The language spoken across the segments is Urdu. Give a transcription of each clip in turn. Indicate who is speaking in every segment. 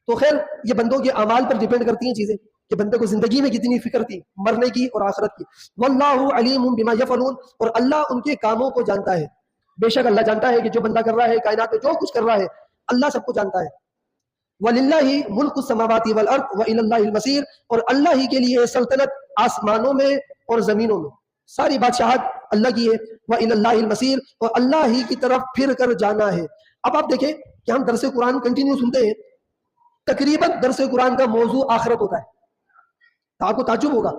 Speaker 1: تو خیر یہ بندوں کے اعمال پر ڈیپینڈ کرتی ہیں چیزیں کہ بندے کو زندگی میں کتنی فکر تھی مرنے کی اور آخرت کی. واللہ علیم بما یفعلون, اور اللہ ان کے کاموں کو جانتا ہے. بے شک اللہ جانتا ہے کہ جو بندہ کر رہا ہے کائنات میں جو کچھ کر رہا ہے اللہ سب کو جانتا ہے. وَلِلَّهِ مُلْكُ السَّمَاوَاتِ وَالْأَرْضِ وَإِلَى اللَّهِ الْمَصِيرُ, اور اللہ ہی کے لیے سلطنت آسمانوں میں اور زمینوں میں, ساری بادشاہت اللہ کی ہے. وَإِلَى اللَّهِ الْمَصِيرُ, اور اللہ ہی کی طرف پھر کر جانا ہے. اب آپ دیکھیں کہ ہم درس قرآن کنٹینیو سنتے ہیں, تقریباً درس قرآن کا موضوع آخرت ہوتا ہے. تو آپ کو تعجب ہوگا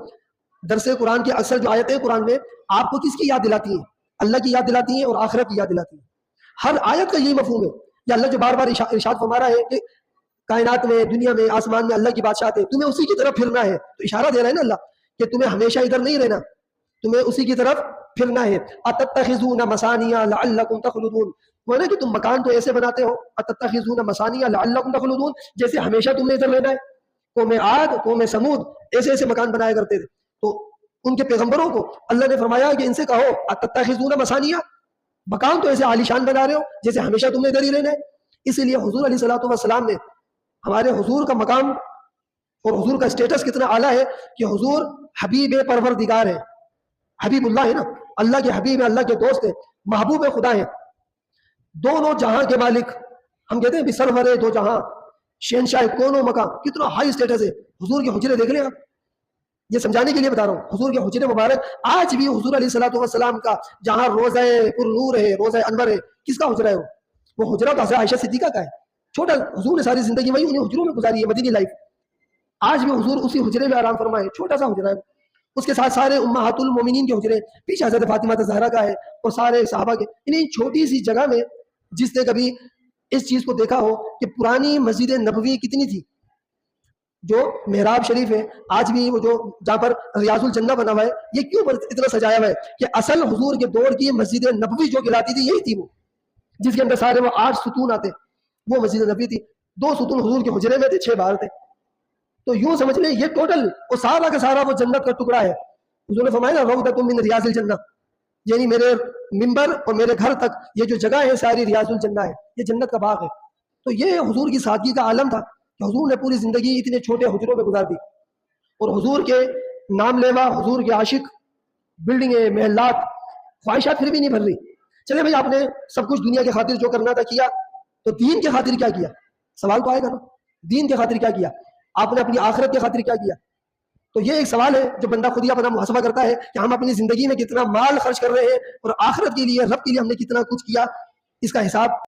Speaker 1: درس قرآن کی اکثر جو آیتیں قرآن میں آپ کو کس کی یاد دلاتی ہیں؟ اللہ کی یاد دلاتی ہیں اور آخرت کی یاد دلاتی ہیں. ہر آیت کا یہی مفہوم ہے کہ اللہ جو بار بار ارشاد فرما رہا ہے کہ کائنات میں دنیا میں آسمان میں اللہ کی بادشاہت ہے, تمہیں اسی کی طرف پھرنا ہے. تو اشارہ دے رہا ہے نا اللہ کہ تمہیں ہمیشہ ادھر نہیں رہنا, تمہیں اسی کی طرف پھرنا ہے. اتتخذون مصانع لعلکم تخلدون, وہ نا کہ تم مکان تو ایسے بناتے ہو, اتتخذون مصانع لعلکم تخلدون, جیسے ہمیشہ تمہیں ادھر رہنا ہے. قوم عاد قوم سمود ایسے ایسے مکان بنایا کرتے تھے. تو ان کے پیغمبروں کو اللہ نے فرمایا کہ ان سے کہو اتتخذون مصانع, مکان تو ایسے عالیشان بنا رہے ہو جیسے ہمیشہ تم نے ادھر ہی رہنا ہے. اس لیے حضور علیہ الصلوۃ والسلام نے, ہمارے حضور کا مقام اور حضور کا اسٹیٹس کتنا اعلیٰ ہے کہ حضور حبیب پروردگار ہے, حبیب اللہ ہے نا, اللہ کے حبیب ہے, اللہ کے دوست ہے, محبوب خدا ہے, دونوں جہاں کے مالک. ہم کہتے ہیں بھی سرور دو جہاں, شہنشاہ کونوں مقام, کتنا ہائی اسٹیٹس ہے. حضور کے حجرے دیکھ لیں آپ, یہ سمجھانے کے لیے بتا رہا ہوں. حضور کے حجرے مبارک آج بھی حضور علیہ الصلوۃ والسلام کا جہاں روضہ پر نور ہے, روضہ انور ہے, کس کا حجرہ ہے وہ حجرہ تو حضرت عائشہ صدیقہ کا ہے. چھوٹا, حضور نے ساری زندگی وہی انہیں حجروں میں گزاری ہے, مدینی لائف. آج بھی حضور اسی حجرے میں آرام فرمائے, چھوٹا سا حجرہ ہے. اس کے ساتھ سارے امہات المومنین کے حجرے, پیچھے حضرت فاطمہ زہرا کا ہے اور سارے صحابہ کے. انہیں چھوٹی سی جگہ میں جس نے کبھی اس چیز کو دیکھا ہو کہ پرانی مسجد نبوی کتنی تھی, جو محراب شریف ہے آج بھی, وہ جو جہاں پر ریاض الجنہ بنا ہوا ہے, یہ کیوں اتنا سجایا ہوا ہے کہ اصل حضور کے دور کی مسجد نبوی جو کہلاتی تھی یہی تھی, وہ جس کے اندر سارے وہ 8 ستون آتے, وہ مسجد نبوی تھی. 2 ستون حضور کے حجرے میں تھے, 6 باہر تھے. تو یوں سمجھ لیں یہ ٹوٹل وہ سارا کا سارا وہ جنت کا ٹکڑا ہے. حضور نے فرمایا نا روضۃ من ریاض الجنہ, یعنی میرے منبر اور میرے گھر تک یہ جو جگہ ہے ساری ریاض الجنہ ہے, یہ جنت کا باغ ہے. تو یہ حضور کی سادگی کا عالم تھا کہ حضور نے پوری زندگی اتنے چھوٹے حجروں میں گزار دی, اور حضور کے نام لیوا, حضور کے عاشق, بلڈنگیں, محلات, خواہشات پھر بھی نہیں بھر رہی. چلے بھائی آپ نے سب کچھ دنیا کے خاطر جو کرنا تھا کیا, تو دین کے خاطر کیا کیا؟ سوال تو آئے گا نا, دین کے خاطر کیا کیا آپ نے, اپنی آخرت کے خاطر کیا کیا؟ تو یہ ایک سوال ہے جو بندہ خود ہی اپنا محاسبہ کرتا ہے کہ ہم اپنی زندگی میں کتنا مال خرچ کر رہے ہیں اور آخرت کے لیے, رب کے لیے ہم نے کتنا کچھ کیا. اس کا حساب